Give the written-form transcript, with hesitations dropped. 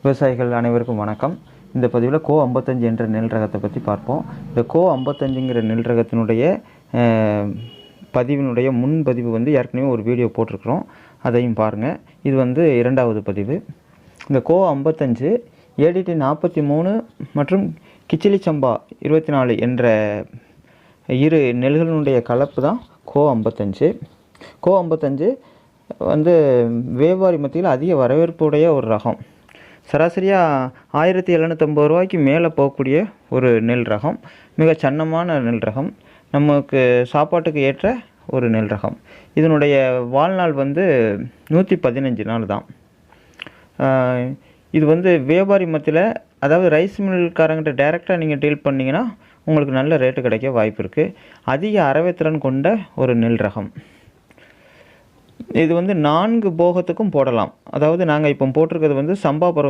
விவசாயிகள் அனைவருக்கும் வணக்கம். இந்த பதிவில் கோ 55 என்ற நெல் ரகத்தை பற்றி பார்ப்போம். இந்த கோ 55ங்கிற நெல் ரகத்தினுடைய பதிவினுடைய முன்பதிவு ஏற்கனவே ஒரு வீடியோ போட்டிருக்கிறோம், அதையும் பாருங்கள். இது இரண்டாவது பதிவு. இந்த கோ 55 ஏடிடி 43 மற்றும் கிச்சிலி சம்பா 24 என்ற இரு நெல்களினுடைய கலப்பு தான் கோ 55. கோ 55 வியாபாரி மத்தியில் அதிக வரவேற்புடைய ஒரு ரகம். சராசரியாக 1750 ரூபாய்க்கு மேலே போகக்கூடிய ஒரு நெல் ரகம். மிக சன்னமான நெல் ரகம், நமக்கு சாப்பாட்டுக்கு ஏற்ற ஒரு நெல் ரகம். இதனுடைய வாழ்நாள் 115 நாள் தான். இது வியாபாரி மத்தியில், அதாவது ரைஸ் மில்காரங்கிட்ட டைரெக்டாக நீங்கள் டீல் பண்ணிங்கன்னா உங்களுக்கு நல்ல ரேட்டு கிடைக்க வாய்ப்பு இருக்குது. அதிக அரவைத்திறன் கொண்ட ஒரு நெல் ரகம். இது 4 போகத்துக்கும் போடலாம். அதாவது நாங்கள் இப்போ போட்டிருக்கிறது சம்பா பருவ